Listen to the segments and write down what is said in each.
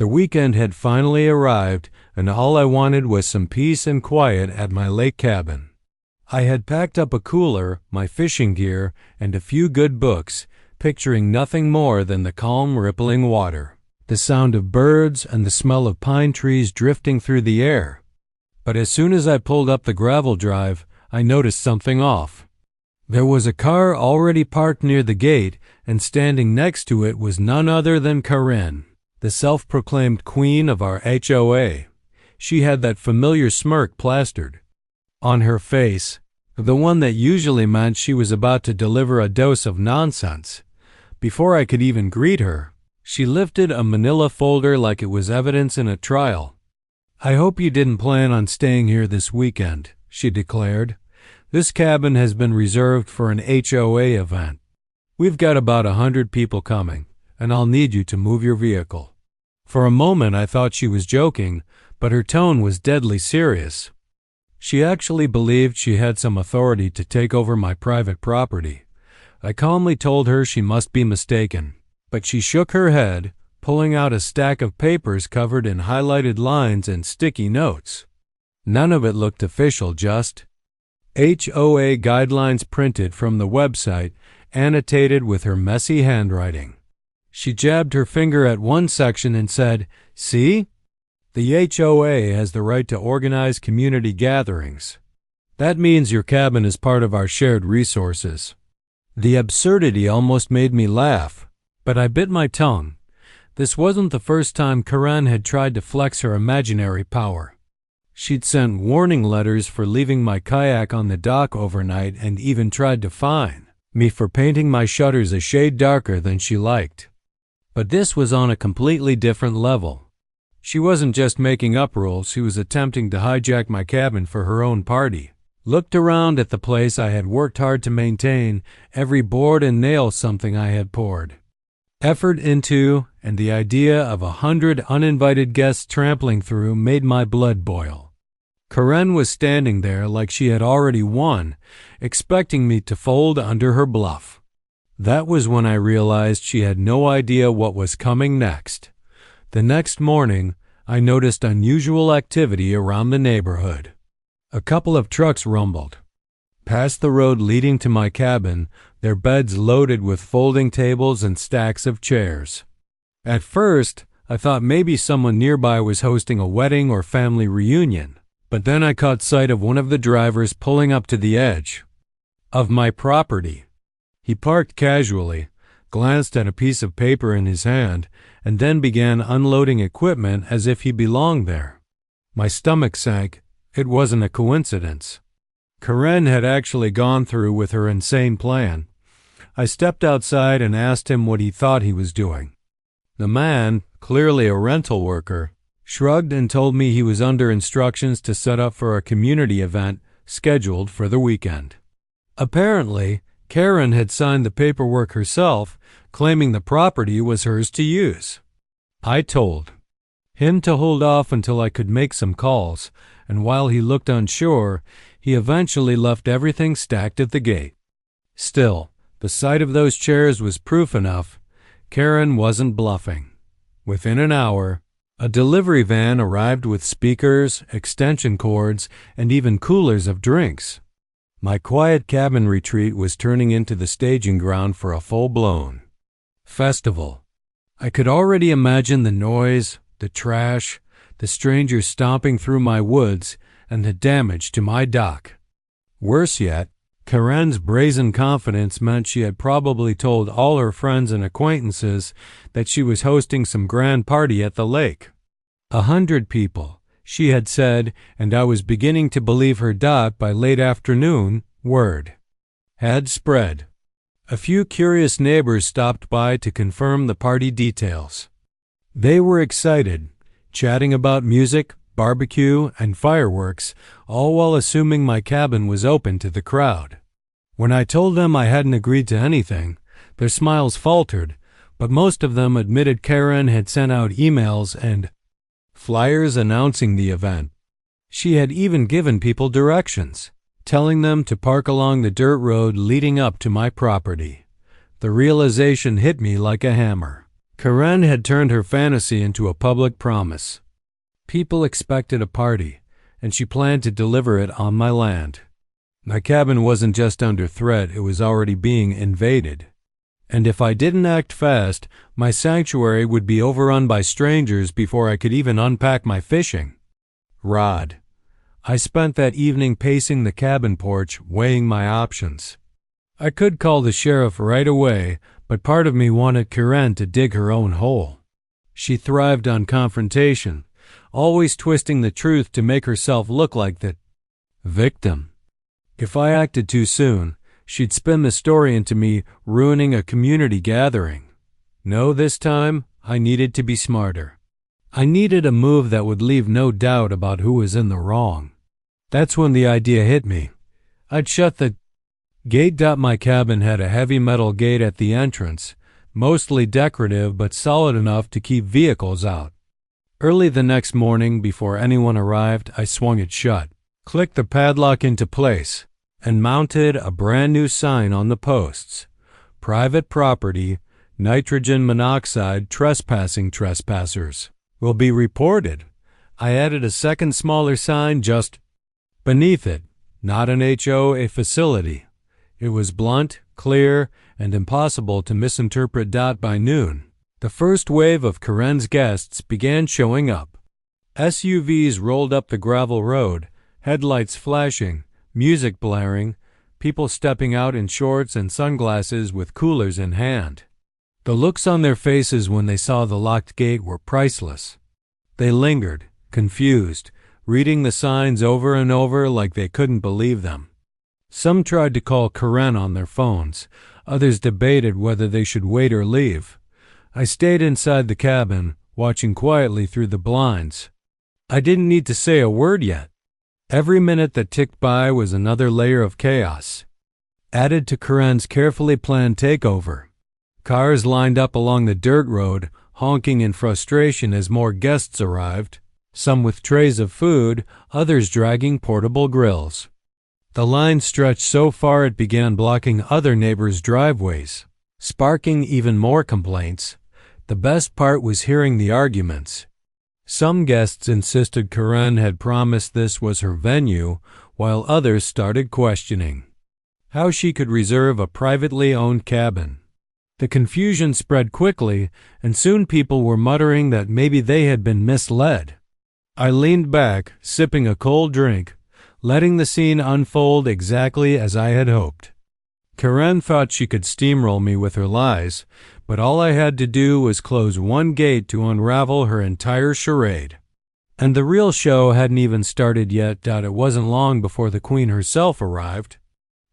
The weekend had finally arrived, and all I wanted was some peace and quiet at my lake cabin. I had packed up a cooler, my fishing gear, and a few good books, picturing nothing more than the calm, rippling water, the sound of birds, and the smell of pine trees drifting through the air. But as soon as I pulled up the gravel drive, I noticed something off. There was a car already parked near the gate, and standing next to it was none other than Karen, the self-proclaimed queen of our HOA. She had that familiar smirk plastered on her face, the one that usually meant she was about to deliver a dose of nonsense. Before I could even greet her, she lifted a manila folder like it was evidence in a trial. "I hope you didn't plan on staying here this weekend," she declared. "This cabin has been reserved for an HOA event. We've got about 100 people coming, and I'll need you to move your vehicle." For a moment I thought she was joking, but her tone was deadly serious. She actually believed she had some authority to take over my private property. I calmly told her she must be mistaken, but she shook her head, pulling out a stack of papers covered in highlighted lines and sticky notes. None of it looked official, just HOA guidelines printed from the website, annotated with her messy handwriting. She jabbed her finger at one section and said, "See? The HOA has the right to organize community gatherings. That means your cabin is part of our shared resources." The absurdity almost made me laugh, but I bit my tongue. This wasn't the first time Karen had tried to flex her imaginary power. She'd sent warning letters for leaving my kayak on the dock overnight and even tried to fine me for painting my shutters a shade darker than she liked. But this was on a completely different level. She wasn't just making up rules, she was attempting to hijack my cabin for her own party. Looked around at the place I had worked hard to maintain, every board and nail something I had poured effort into, and the idea of 100 uninvited guests trampling through made my blood boil. Karen was standing there like she had already won, expecting me to fold under her bluff. That was when I realized she had no idea what was coming next. The next morning, I noticed unusual activity around the neighborhood. A couple of trucks rumbled past the road leading to my cabin, their beds loaded with folding tables and stacks of chairs. At first, I thought maybe someone nearby was hosting a wedding or family reunion, but then I caught sight of one of the drivers pulling up to the edge of my property. He parked casually, glanced at a piece of paper in his hand, and then began unloading equipment as if he belonged there. My stomach sank. It wasn't a coincidence. Karen had actually gone through with her insane plan. I stepped outside and asked him what he thought he was doing. The man, clearly a rental worker, shrugged and told me he was under instructions to set up for a community event scheduled for the weekend. Apparently, Karen had signed the paperwork herself, claiming the property was hers to use. I told him to hold off until I could make some calls, and while he looked unsure, he eventually left everything stacked at the gate. Still, the sight of those chairs was proof enough. Karen wasn't bluffing. Within an hour, a delivery van arrived with speakers, extension cords, and even coolers of drinks. My quiet cabin retreat was turning into the staging ground for a full-blown festival. I could already imagine the noise, the trash, the strangers stomping through my woods, and the damage to my dock. Worse yet, Karen's brazen confidence meant she had probably told all her friends and acquaintances that she was hosting some grand party at the lake. 100 people, she had said, and I was beginning to believe her. By late afternoon, word had spread. A few curious neighbors stopped by to confirm the party details. They were excited, chatting about music, barbecue, and fireworks, all while assuming my cabin was open to the crowd. When I told them I hadn't agreed to anything, their smiles faltered, but most of them admitted Karen had sent out emails and flyers announcing the event. She had even given people directions, telling them to park along the dirt road leading up to my property. The realization hit me like a hammer. Karen had turned her fantasy into a public promise. People expected a party, and she planned to deliver it on my land. My cabin wasn't just under threat, it was already being invaded. And if I didn't act fast, my sanctuary would be overrun by strangers before I could even unpack my fishing rod. I spent that evening pacing the cabin porch, weighing my options. I could call the sheriff right away, but part of me wanted Karen to dig her own hole. She thrived on confrontation, always twisting the truth to make herself look like the victim. If I acted too soon, she'd spin the story into me ruining a community gathering. No, this time, I needed to be smarter. I needed a move that would leave no doubt about who was in the wrong. That's when the idea hit me. I'd shut the gate. My cabin had a heavy metal gate at the entrance, mostly decorative but solid enough to keep vehicles out. Early the next morning, before anyone arrived, I swung it shut, clicked the padlock into place, and mounted a brand new sign on the posts. Private property, nitrogen monoxide trespassers will be reported. I added a second smaller sign just beneath it, not an HOA facility. It was blunt, clear, and impossible to misinterpret. By noon, the first wave of Karen's guests began showing up. SUVs rolled up the gravel road, headlights flashing, music blaring, people stepping out in shorts and sunglasses with coolers in hand. The looks on their faces when they saw the locked gate were priceless. They lingered, confused, reading the signs over and over like they couldn't believe them. Some tried to call Karen on their phones. Others debated whether they should wait or leave. I stayed inside the cabin, watching quietly through the blinds. I didn't need to say a word yet. Every minute that ticked by was another layer of chaos, added to Karen's carefully planned takeover. Cars lined up along the dirt road, honking in frustration as more guests arrived, some with trays of food, others dragging portable grills. The line stretched so far it began blocking other neighbors' driveways, sparking even more complaints. The best part was hearing the arguments. Some guests insisted Karen had promised this was her venue, while others started questioning how she could reserve a privately owned cabin. The confusion spread quickly, and soon people were muttering that maybe they had been misled. I leaned back, sipping a cold drink, letting the scene unfold exactly as I had hoped. Karen thought she could steamroll me with her lies, but all I had to do was close one gate to unravel her entire charade. And the real show hadn't even started yet. It wasn't long before the Queen herself arrived.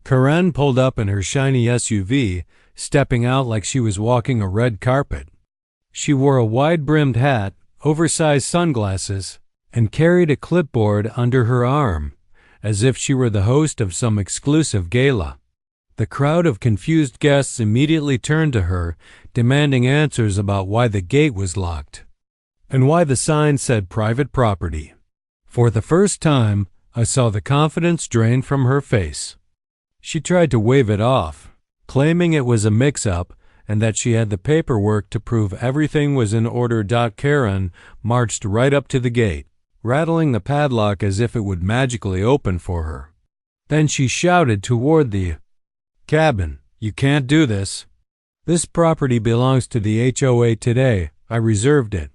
Karen pulled up in her shiny SUV, stepping out like she was walking a red carpet. She wore a wide-brimmed hat, oversized sunglasses, and carried a clipboard under her arm, as if she were the host of some exclusive gala. The crowd of confused guests immediately turned to her, demanding answers about why the gate was locked and why the sign said private property. For the first time, I saw the confidence drain from her face. She tried to wave it off, claiming it was a mix-up and that she had the paperwork to prove everything was in order. Karen marched right up to the gate, rattling the padlock as if it would magically open for her. Then she shouted toward the cabin, "You can't do this. This property belongs to the HOA today. I reserved it."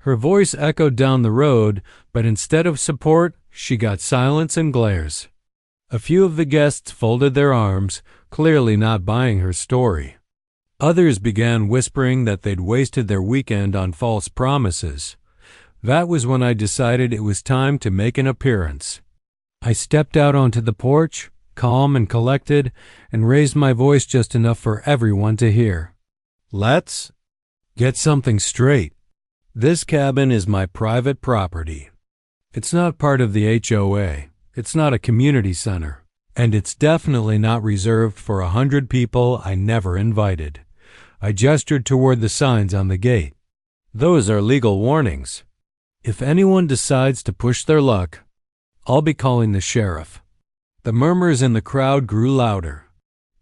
Her voice echoed down the road, but instead of support, she got silence and glares. A few of the guests folded their arms, clearly not buying her story. Others began whispering that they'd wasted their weekend on false promises. That was when I decided it was time to make an appearance. I stepped out onto the porch, calm and collected, and raised my voice just enough for everyone to hear. Let's get something straight. This cabin is my private property. It's not part of the HOA. It's not a community center. And it's definitely not reserved for 100 people I never invited. I gestured toward the signs on the gate. Those are legal warnings. If anyone decides to push their luck, I'll be calling the sheriff. The murmurs in the crowd grew louder.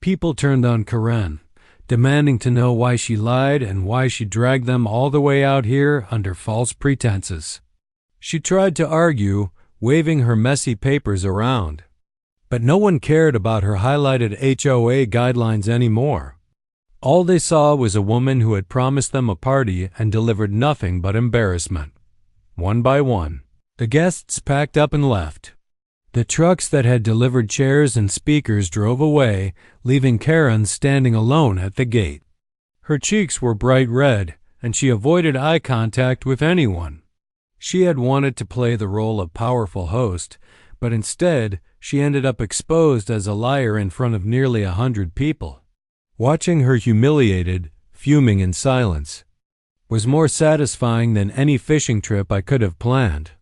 People turned on Karen, demanding to know why she lied and why she dragged them all the way out here under false pretenses. She tried to argue, waving her messy papers around. But no one cared about her highlighted HOA guidelines anymore. All they saw was a woman who had promised them a party and delivered nothing but embarrassment. One by one, the guests packed up and left. The trucks that had delivered chairs and speakers drove away, leaving Karen standing alone at the gate. Her cheeks were bright red, and she avoided eye contact with anyone. She had wanted to play the role of powerful host, but instead she ended up exposed as a liar in front of nearly 100 people. Watching her humiliated, fuming in silence, was more satisfying than any fishing trip I could have planned.